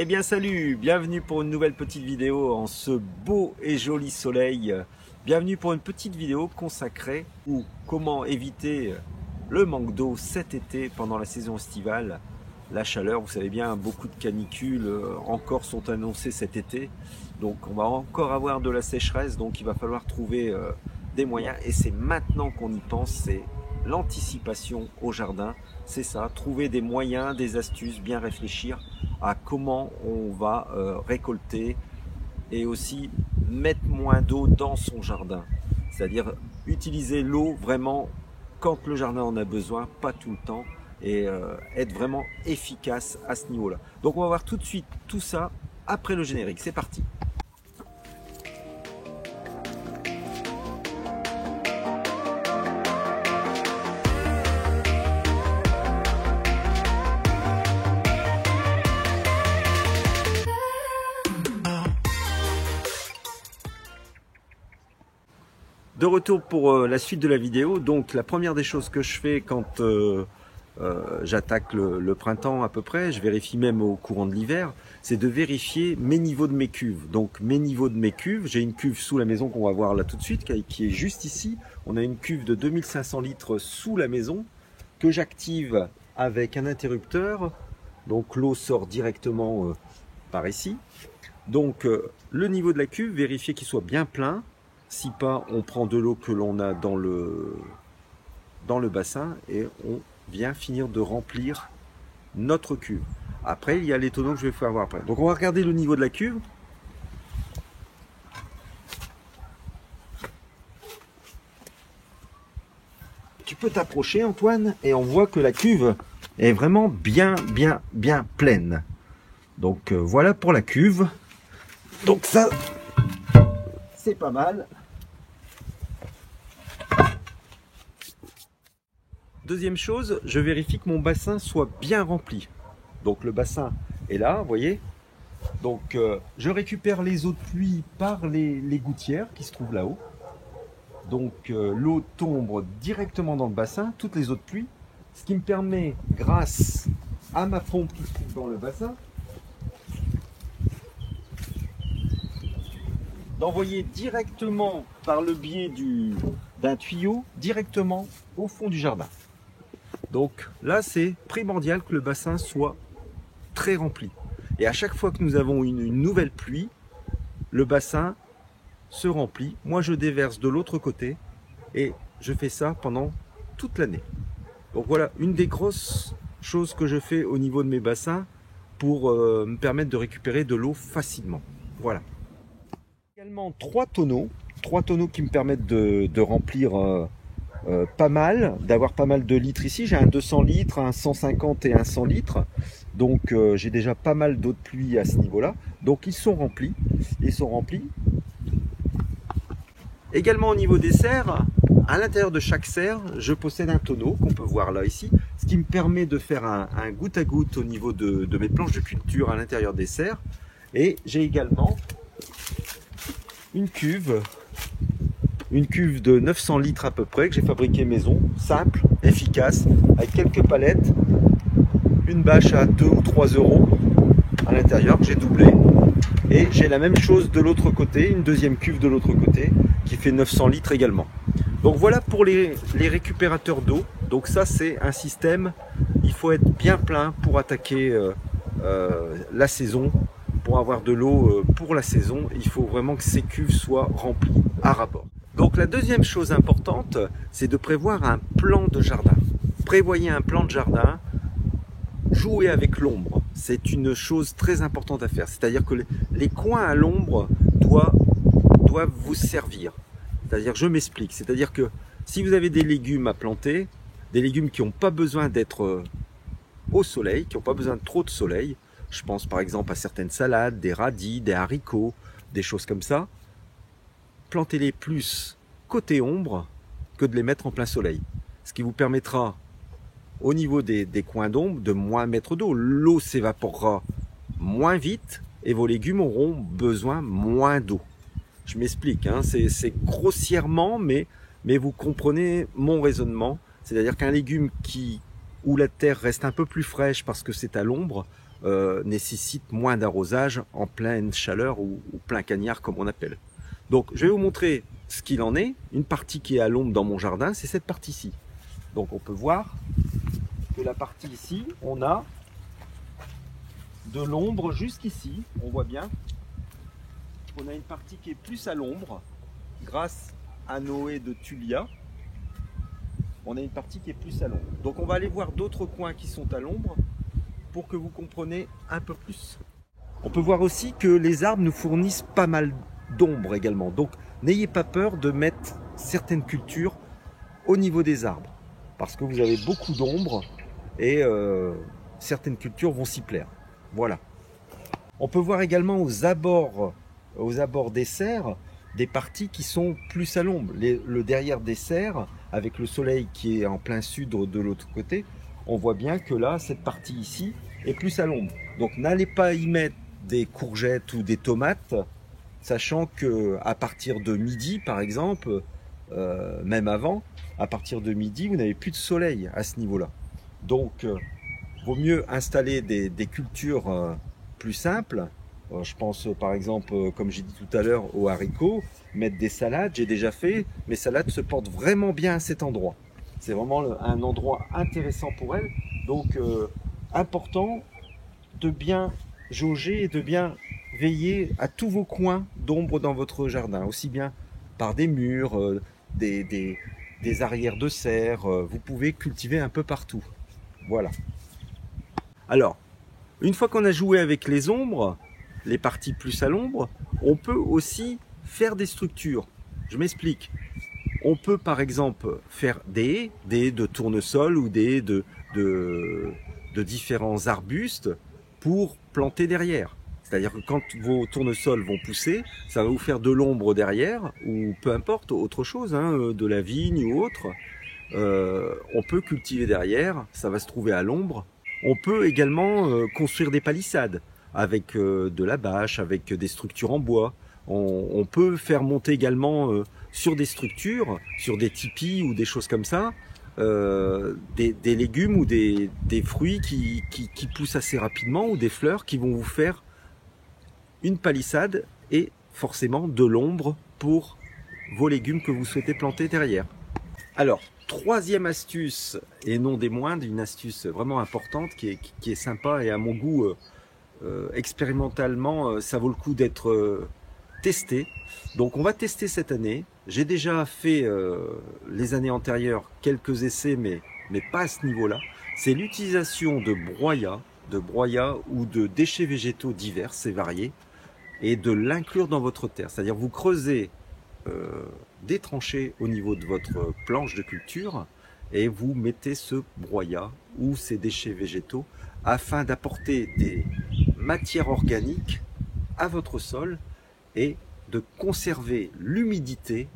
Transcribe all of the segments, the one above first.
Eh bien salut, bienvenue pour une nouvelle petite vidéo en ce beau et joli soleil. Bienvenue pour une petite vidéo consacrée ou comment éviter le manque d'eau cet été pendant la saison estivale. La chaleur, vous savez bien, beaucoup de canicules encore sont annoncées cet été. Donc on va encore avoir de la sécheresse, donc il va falloir trouver des moyens. Et c'est maintenant qu'on y pense, c'est l'anticipation au jardin. C'est ça, trouver des moyens, des astuces, bien réfléchir à comment on va récolter et aussi mettre moins d'eau dans son jardin. C'est-à-dire utiliser l'eau vraiment quand le jardin en a besoin, pas tout le temps, et être vraiment efficace à ce niveau-là. Donc on va voir tout de suite tout ça après le générique. C'est parti. De retour pour la suite de la vidéo. Donc la première des choses que je fais quand j'attaque le printemps à peu près, je vérifie même au courant de l'hiver, c'est de vérifier mes niveaux de mes cuves. Donc mes niveaux de mes cuves, j'ai une cuve sous la maison qu'on va voir là tout de suite, qui est juste ici. On a une cuve de 2500 litres sous la maison que j'active avec un interrupteur. Donc l'eau sort directement par ici. Donc le niveau de la cuve, vérifier qu'il soit bien plein. Si pas, on prend de l'eau que l'on a dans le bassin et on vient finir de remplir notre cuve. Après, il y a les tonneaux que je vais faire voir après. Donc on va regarder le niveau de la cuve. Tu peux t'approcher, Antoine, et on voit que la cuve est vraiment bien pleine. Donc voilà pour la cuve. Donc ça, c'est pas mal. Deuxième chose, je vérifie que mon bassin soit bien rempli. Donc le bassin est là, vous voyez. Donc je récupère les eaux de pluie par les gouttières qui se trouvent là-haut. Donc l'eau tombe directement dans le bassin, toutes les eaux de pluie. Ce qui me permet, grâce à ma pompe qui se trouve dans le bassin, d'envoyer directement par le biais d'un tuyau, directement au fond du jardin. Donc là, c'est primordial que le bassin soit très rempli. Et à chaque fois que nous avons une nouvelle pluie, le bassin se remplit. Moi, je déverse de l'autre côté et je fais ça pendant toute l'année. Donc voilà, une des grosses choses que je fais au niveau de mes bassins pour me permettre de récupérer de l'eau facilement. Voilà. Également trois tonneaux qui me permettent de remplir pas mal, d'avoir pas mal de litres ici. J'ai un 200 litres, un 150 et un 100 litres. Donc j'ai déjà pas mal d'eau de pluie à ce niveau-là. Donc ils sont remplis. Également au niveau des serres, à l'intérieur de chaque serre, je possède un tonneau qu'on peut voir là ici. Ce qui me permet de faire un goutte à goutte au niveau de mes planches de culture à l'intérieur des serres. Et j'ai également une cuve de 900 litres à peu près que j'ai fabriquée maison, simple, efficace, avec quelques palettes, une bâche à 2 ou 3 euros à l'intérieur que j'ai doublé. Et j'ai la même chose de l'autre côté, une deuxième cuve de l'autre côté qui fait 900 litres également. Donc voilà pour les récupérateurs d'eau. Donc ça, c'est un système, il faut être bien plein pour attaquer la saison. Pour avoir de l'eau pour la saison, il faut vraiment que ces cuves soient remplies à rapport. Donc la deuxième chose importante, c'est de prévoir un plan de jardin. Prévoyez un plan de jardin, jouez avec l'ombre. C'est une chose très importante à faire. C'est-à-dire que les coins à l'ombre doivent vous servir. C'est-à-dire, je m'explique. C'est-à-dire que si vous avez des légumes à planter, des légumes qui n'ont pas besoin d'être au soleil, qui n'ont pas besoin de trop de soleil, je pense par exemple à certaines salades, des radis, des haricots, des choses comme ça. Plantez-les plus côté ombre que de les mettre en plein soleil. Ce qui vous permettra, au niveau des coins d'ombre, de moins mettre d'eau. L'eau s'évaporera moins vite et vos légumes auront besoin moins d'eau. Je m'explique, hein, c'est grossièrement, mais vous comprenez mon raisonnement. C'est-à-dire qu'un légume où la terre reste un peu plus fraîche parce que c'est à l'ombre, nécessite moins d'arrosage en pleine chaleur ou plein cagnard comme on appelle. Donc je vais vous montrer ce qu'il en est. Une partie qui est à l'ombre dans mon jardin, c'est cette partie-ci. Donc on peut voir que la partie ici, on a de l'ombre jusqu'ici. On voit bien qu'on a une partie qui est plus à l'ombre grâce à nos haies de tulia. On a une partie qui est plus à l'ombre. Donc on va aller voir d'autres coins qui sont à l'ombre pour que vous compreniez un peu plus. On peut voir aussi que les arbres nous fournissent pas mal d'ombre également. Donc n'ayez pas peur de mettre certaines cultures au niveau des arbres parce que vous avez beaucoup d'ombre et certaines cultures vont s'y plaire. Voilà. On peut voir également aux abords des serres des parties qui sont plus à l'ombre. Le derrière des serres, avec le soleil qui est en plein sud de l'autre côté, on voit bien que là, cette partie ici est plus à l'ombre. Donc n'allez pas y mettre des courgettes ou des tomates, sachant que à partir de midi, par exemple, même avant, à partir de midi, vous n'avez plus de soleil à ce niveau-là. Donc, vaut mieux installer des cultures plus simples. Je pense par exemple, comme j'ai dit tout à l'heure, aux haricots, mettre des salades. J'ai déjà fait, mes salades se portent vraiment bien à cet endroit. C'est vraiment un endroit intéressant pour elles. Donc, important de bien jauger et de bien veiller à tous vos coins d'ombre dans votre jardin, aussi bien par des murs, des arrières de serre. Vous pouvez cultiver un peu partout. Voilà. Alors, une fois qu'on a joué avec les ombres, les parties plus à l'ombre, on peut aussi faire des structures. Je m'explique. On peut par exemple faire des haies de tournesol ou des haies de différents arbustes pour planter derrière. C'est-à-dire que quand vos tournesols vont pousser, ça va vous faire de l'ombre derrière, ou peu importe, autre chose, hein, de la vigne ou autre. On peut cultiver derrière, ça va se trouver à l'ombre. On peut également construire des palissades avec de la bâche, avec des structures en bois. On peut faire monter également sur des structures, sur des tipis ou des choses comme ça, des légumes ou des fruits qui poussent assez rapidement ou des fleurs qui vont vous faire une palissade et forcément de l'ombre pour vos légumes que vous souhaitez planter derrière. Alors, troisième astuce, et non des moindres, une astuce vraiment importante qui est sympa et à mon goût, expérimentalement, ça vaut le coup d'être testé. Donc on va tester cette année. J'ai déjà fait les années antérieures quelques essais, mais pas à ce niveau-là. C'est l'utilisation de broyat ou de déchets végétaux divers et variés et de l'inclure dans votre terre. C'est-à-dire vous creusez des tranchées au niveau de votre planche de culture et vous mettez ce broyat ou ces déchets végétaux afin d'apporter des matières organiques à votre sol et de conserver l'humidité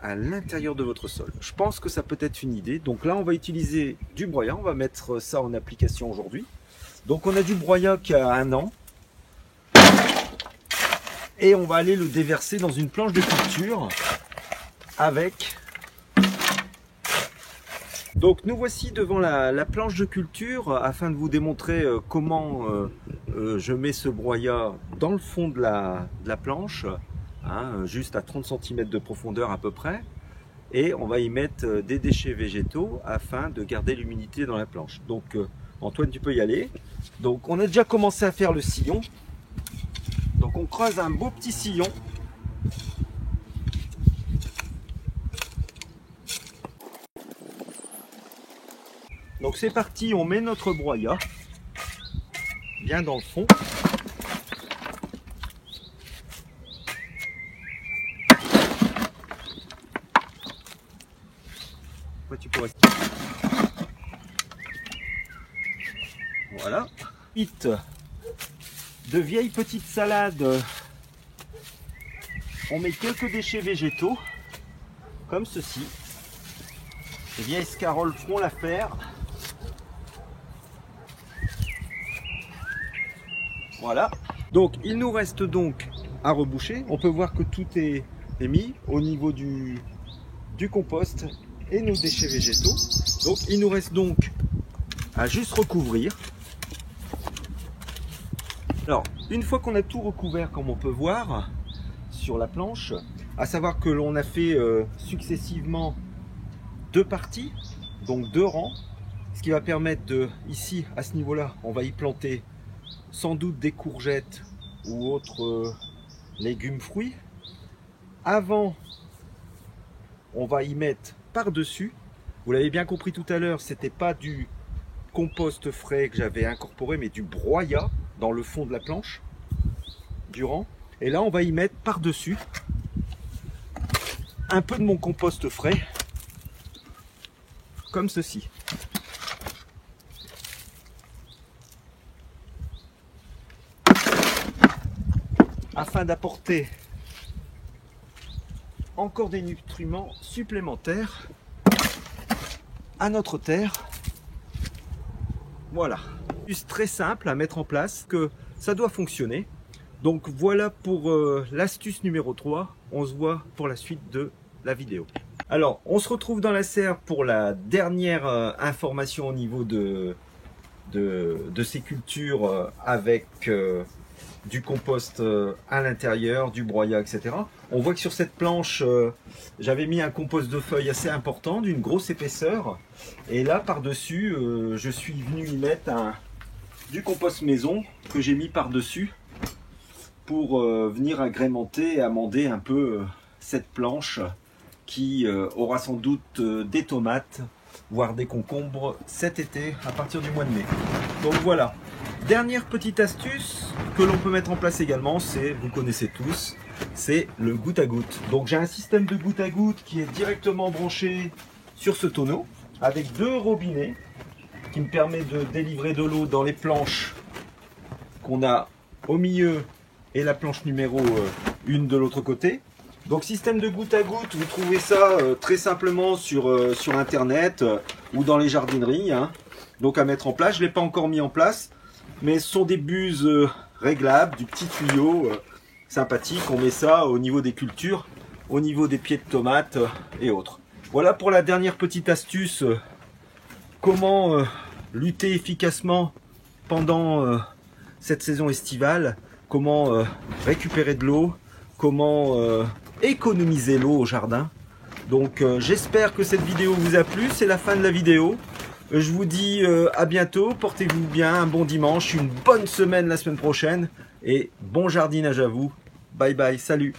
à l'intérieur de votre sol. Je pense que ça peut être une idée. Donc là, on va utiliser du broyat. On va mettre ça en application aujourd'hui. Donc on a du broyat qui a 1 an. Et on va aller le déverser dans une planche de culture avec... Donc nous voici devant la planche de culture afin de vous démontrer comment je mets ce broyat dans le fond de la planche, hein, juste à 30 cm de profondeur à peu près. Et on va y mettre des déchets végétaux afin de garder l'humidité dans la planche. Donc Antoine, tu peux y aller. Donc on a déjà commencé à faire le sillon. Donc on creuse un beau petit sillon. Donc c'est parti, on met notre broyat bien dans le fond. Ouais, tu pourrais... Voilà. De vieilles petites salades. On met quelques déchets végétaux, comme ceci. Les vieilles scaroles feront l'affaire. Voilà. Donc il nous reste donc à reboucher. On peut voir que tout est mis au niveau du compost et nos déchets végétaux. Donc il nous reste donc à juste recouvrir Alors, une fois qu'on a tout recouvert, comme on peut voir sur la planche, à savoir que l'on a fait successivement 2 parties, donc 2 rangs, ce qui va permettre de, ici, à ce niveau-là, on va y planter sans doute des courgettes ou autres légumes, fruits. Avant, on va y mettre par-dessus. Vous l'avez bien compris tout à l'heure, c'était pas du compost frais que j'avais incorporé, mais du broyat dans le fond de la planche, du rang. Et là, on va y mettre par-dessus un peu de mon compost frais, comme ceci. Afin d'apporter encore des nutriments supplémentaires à notre terre. Voilà, c'est très simple à mettre en place, que ça doit fonctionner. Donc voilà pour l'astuce numéro 3. On se voit pour la suite de la vidéo. Alors, on se retrouve dans la serre pour la dernière information au niveau de ces cultures avec du compost à l'intérieur, du broyat, etc. On voit que sur cette planche, j'avais mis un compost de feuilles assez important, d'une grosse épaisseur. Et là, par-dessus, je suis venu y mettre du compost maison que j'ai mis par-dessus pour venir agrémenter et amender un peu cette planche qui aura sans doute des tomates, voire des concombres cet été à partir du mois de mai. Donc voilà. Dernière petite astuce que l'on peut mettre en place également, c'est, vous connaissez tous, c'est le goutte à goutte. Donc j'ai un système de goutte à goutte qui est directement branché sur ce tonneau avec 2 robinets qui me permet de délivrer de l'eau dans les planches qu'on a au milieu et la planche numéro 1 de l'autre côté. Donc système de goutte à goutte, vous trouvez ça très simplement sur internet ou dans les jardineries, hein. Donc à mettre en place, je ne l'ai pas encore mis en place. Mais ce sont des buses réglables, du petit tuyau sympathique. On met ça au niveau des cultures, au niveau des pieds de tomates et autres. Voilà pour la dernière petite astuce. Comment lutter efficacement pendant cette saison estivale. Comment récupérer de l'eau. Comment économiser l'eau au jardin. Donc j'espère que cette vidéo vous a plu. C'est la fin de la vidéo. Je vous dis à bientôt, portez-vous bien, un bon dimanche, une bonne semaine la semaine prochaine et bon jardinage à vous. Bye bye, salut!